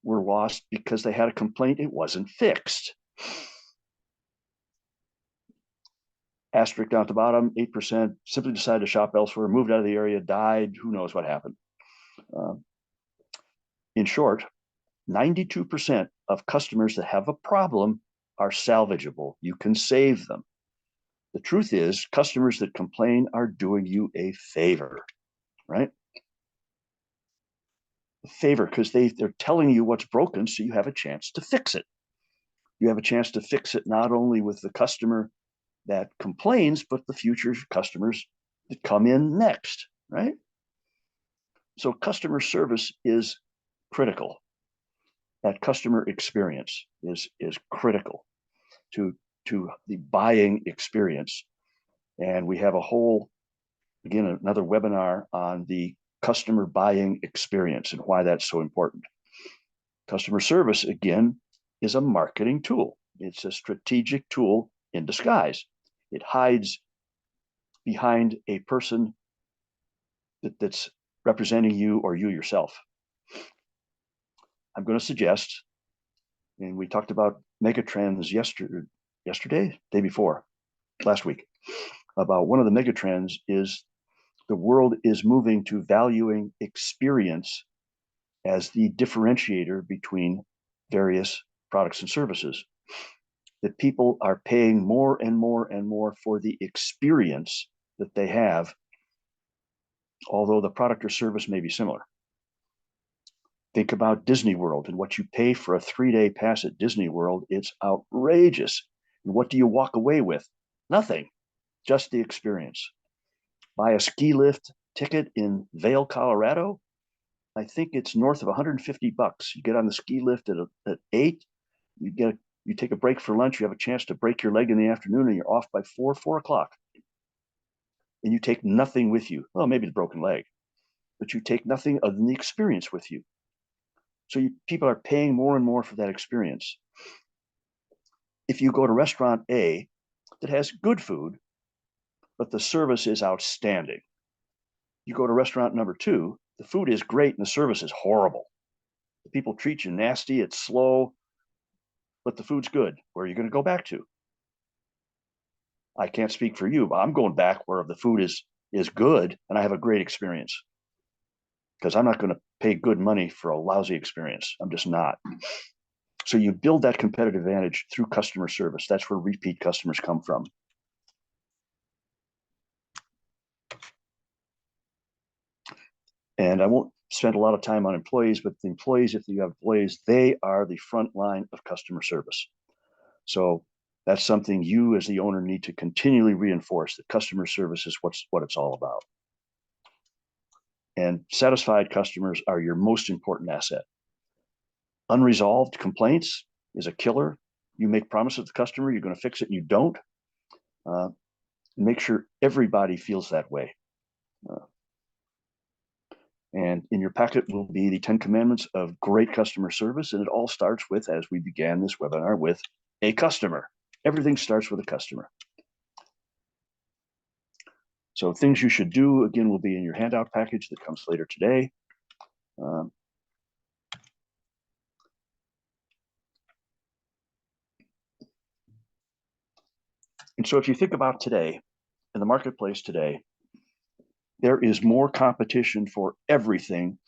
were lost because they had a complaint, it wasn't fixed. Asterisk down at the bottom, 8% simply decided to shop elsewhere, moved out of the area, died, who knows what happened. In short, 92% of customers that have a problem are salvageable. You can save them. The truth is, customers that complain are doing you a favor, right? A favor, because they're telling you what's broken, so you have a chance to fix it. You have a chance to fix it not only with the customer that complains, but the future customers that come in next, right? So customer service is critical. That customer experience is critical to the buying experience. And we have a whole, again, another webinar on the customer buying experience and why that's so important. Customer service, again, is a marketing tool. It's a strategic tool in disguise. It hides behind a person that's representing you or you yourself. I'm going to suggest, and we talked about megatrends yesterday, day before, last week, about one of the megatrends is the world is moving to valuing experience as the differentiator between various products and services. That people are paying more and more and more for the experience that they have although the product or service may be similar. Think about Disney World and what you pay for a 3-day pass at Disney World. It's outrageous. And what do you walk away with? Nothing, just the experience. Buy a ski lift ticket in Vail, Colorado. I think it's north of $150. You get on the ski lift at 8. You take a break for lunch. You have a chance to break your leg in the afternoon, and you're off by 4 o'clock. And you take nothing with you. Well, maybe the broken leg, but you take nothing other than the experience with you. So people are paying more and more for that experience. If you go to restaurant A that has good food, but the service is outstanding, you go to restaurant number 2, the food is great and the service is horrible. The people treat you nasty, it's slow, but the food's good. Where are you going to go back to? I can't speak for you, but I'm going back where the food is good and I have a great experience, because I'm not going to pay good money for a lousy experience. I'm just not. So you build that competitive advantage through customer service. That's where repeat customers come from. And I won't spend a lot of time on employees, but the employees, if you have employees, they are the front line of customer service. So that's something you as the owner need to continually reinforce, that customer service is what it's all about. And satisfied customers are your most important asset. Unresolved complaints is a killer. You make promises to the customer, you're going to fix it, and you don't. Make sure everybody feels that way. And in your packet will be the 10 commandments of great customer service. And it all starts with, as we began this webinar, with a customer. Everything starts with a customer. So things you should do, again, will be in your handout package that comes later today. And so if you think about today, in the marketplace today, there is more competition for everything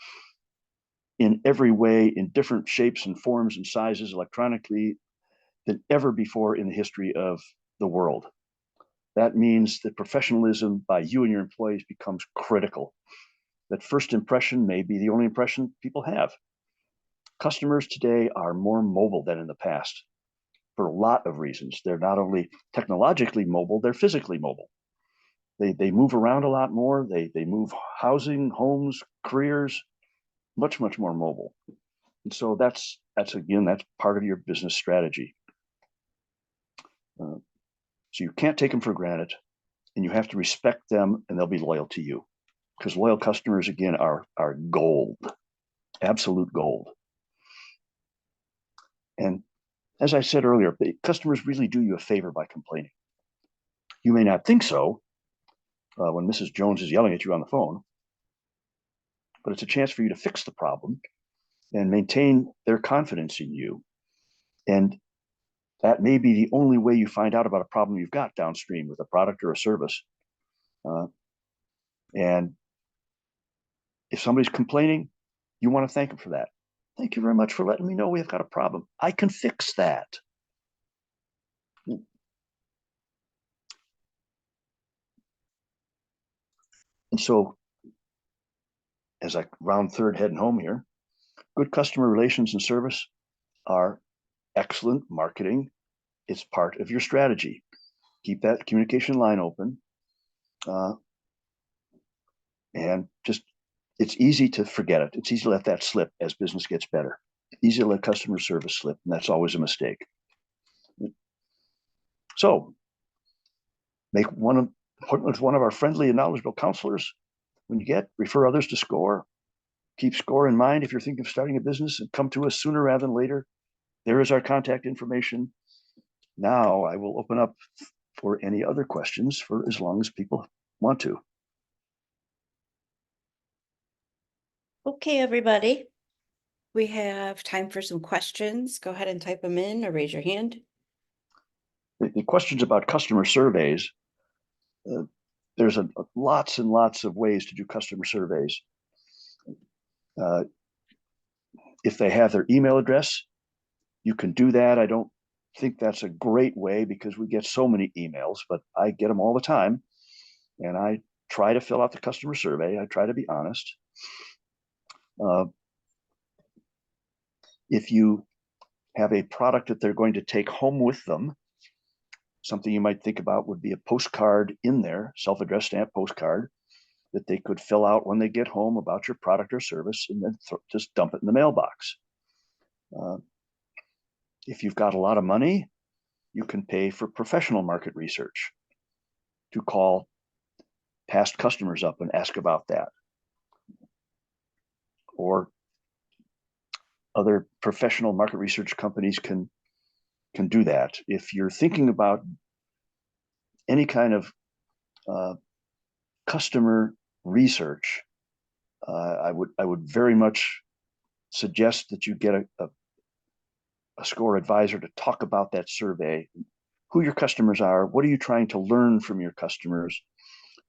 in every way, in different shapes and forms and sizes electronically, than ever before in the history of the world. That means that professionalism by you and your employees becomes critical. That first impression may be the only impression people have. Customers today are more mobile than in the past for a lot of reasons. They're not only technologically mobile, they're physically mobile. They move around a lot more. They move housing, homes, careers, much more mobile. And so that's part of your business strategy. So you can't take them for granted, and you have to respect them, and they'll be loyal to you, because loyal customers, again, are gold, absolute gold. And as I said earlier, customers really do you a favor by complaining. You may not think so when Mrs. Jones is yelling at you on the phone, but it's a chance for you to fix the problem and maintain their confidence in you. And that may be the only way you find out about a problem you've got downstream with a product or a service. And if somebody's complaining, you want to thank them for that. Thank you very much for letting me know we've got a problem. I can fix that. And so, as I round third heading home here, good customer relations and service are excellent marketing. It's part of your strategy. Keep that communication line open. And just, it's easy to forget it. It's easy to let that slip as business gets better. Easy to let customer service slip, and that's always a mistake. So make one appointment with one of our friendly and knowledgeable counselors. When you refer others to SCORE. Keep SCORE in mind if you're thinking of starting a business, and come to us sooner rather than later. There is our contact information. Now I will open up for any other questions for as long as people want to. Okay, everybody. We have time for some questions. Go ahead and type them in or raise your hand. The questions about customer surveys, there's lots and lots of ways to do customer surveys. If they have their email address, you can do that. I don't think that's a great way because we get so many emails, but I get them all the time. And I try to fill out the customer survey. I try to be honest. If you have a product that they're going to take home with them, something you might think about would be a postcard in there, self-addressed stamp postcard that they could fill out when they get home about your product or service, and then just dump it in the mailbox. If you've got a lot of money, you can pay for professional market research to call past customers up and ask about that. Or other professional market research companies can do that. If you're thinking about any kind of customer research, I would very much suggest that you get a SCORE advisor to talk about that survey, who your customers are, what are you trying to learn from your customers,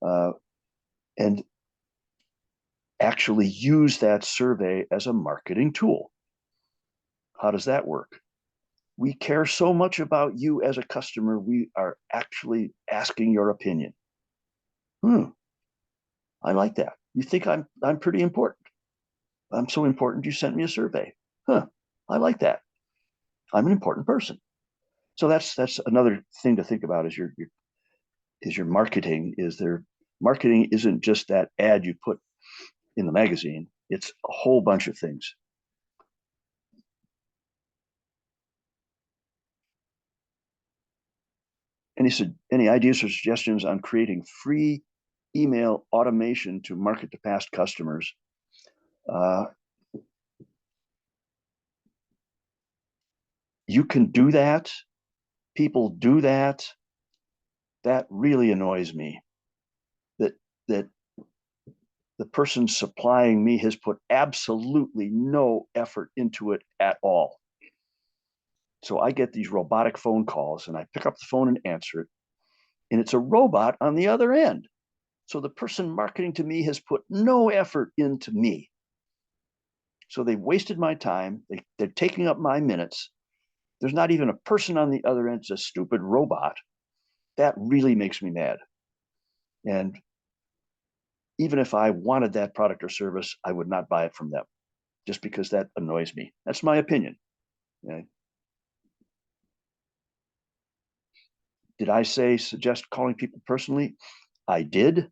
and actually use that survey as a marketing tool. How does that work? We care so much about you as a customer, we are actually asking your opinion. I like that. You think I'm pretty important. I'm so important you sent me a survey. I like that. I'm an important person. So that's another thing to think about is your marketing. Marketing isn't just that ad you put in the magazine. It's a whole bunch of things. Any ideas or suggestions on creating free email automation to market to past customers? You can do that. People do that. That really annoys me. That the person supplying me has put absolutely no effort into it at all. So I get these robotic phone calls and I pick up the phone and answer it, and it's a robot on the other end. So the person marketing to me has put no effort into me. So they've wasted my time. They're taking up my minutes. There's not even a person on the other end. It's a stupid robot. That really makes me mad. And even if I wanted that product or service, I would not buy it from them just because that annoys me. That's my opinion. Okay? Did I suggest calling people personally? I did.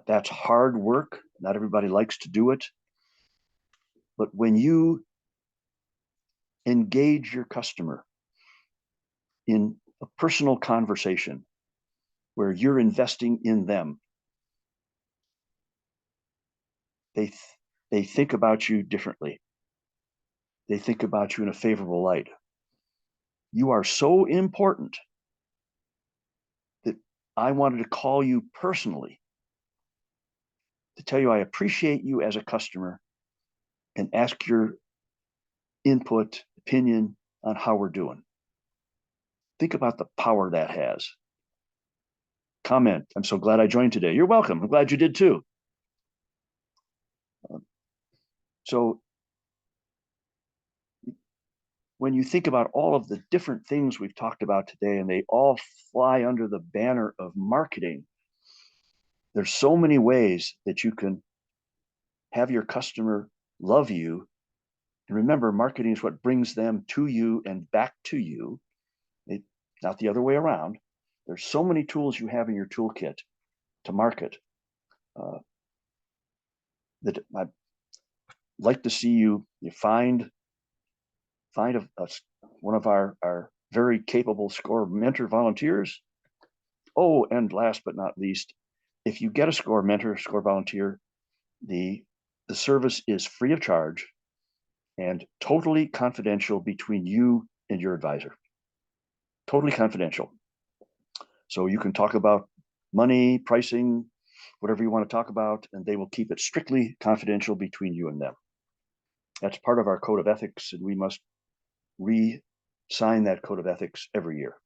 That's hard work. Not everybody likes to do it. But when you engage your customer in a personal conversation where you're investing in them, they think about you differently. They think about you in a favorable light. You are so important that I wanted to call you personally to tell you I appreciate you as a customer and ask your input, opinion on how we're doing. Think about the power that has. Comment, I'm so glad I joined today. You're welcome. I'm glad you did too. So when you think about all of the different things we've talked about today, and they all fly under the banner of marketing, there's so many ways that you can have your customer love you. And remember, marketing is what brings them to you and back to you, not the other way around. There's so many tools you have in your toolkit to market that I'd like to see you find one of our very capable SCORE mentor volunteers. Oh, and last but not least, if you get a SCORE mentor, SCORE volunteer, the service is free of charge and totally confidential between you and your advisor. Totally confidential. So you can talk about money, pricing, whatever you want to talk about, and they will keep it strictly confidential between you and them. That's part of our code of ethics, and we must re-sign that code of ethics every year.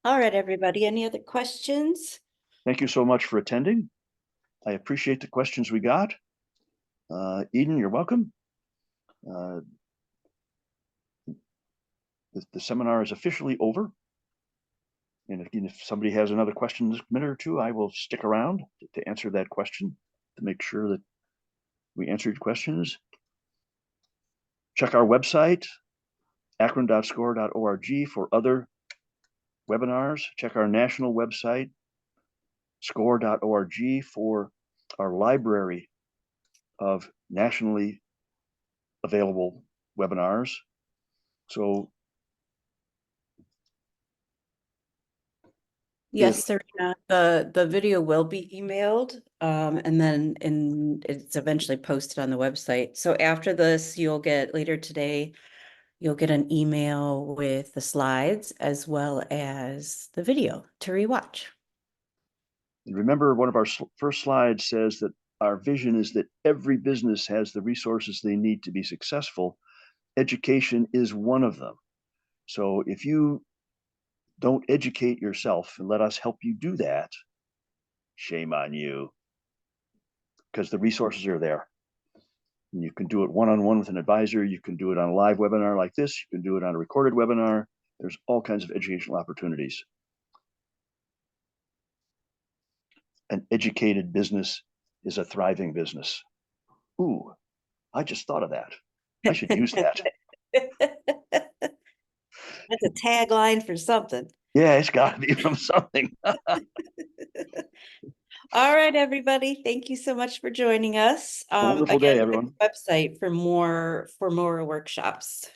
All right, everybody. Any other questions? Thank you so much for attending. I appreciate the questions we got. Eden, you're welcome. The seminar is officially over. And if somebody has another question this minute or two, I will stick around to answer that question, to make sure that we answered questions. Check our website, akron.score.org, for other webinars. Check our national website, score.org, for our library of nationally available webinars. So Yes, Serena, the video will be emailed, and then it's eventually posted on the website. So after this, you'll get later today, you'll get an email with the slides as well as the video to rewatch. and remember, one of our first slides says that our vision is that every business has the resources they need to be successful. Education is one of them. So if you don't educate yourself and let us help you do that, shame on you, because the resources are there. And you can do it one-on-one with an advisor. You can do it on a live webinar like this. You can do it on a recorded webinar. There's all kinds of educational opportunities. An educated business is a thriving business. Ooh, I just thought of that. I should use that. That's a tagline for something. Yeah, it's got to be from something. All right, everybody. Thank you so much for joining us. Wonderful day, everyone. Website for more workshops.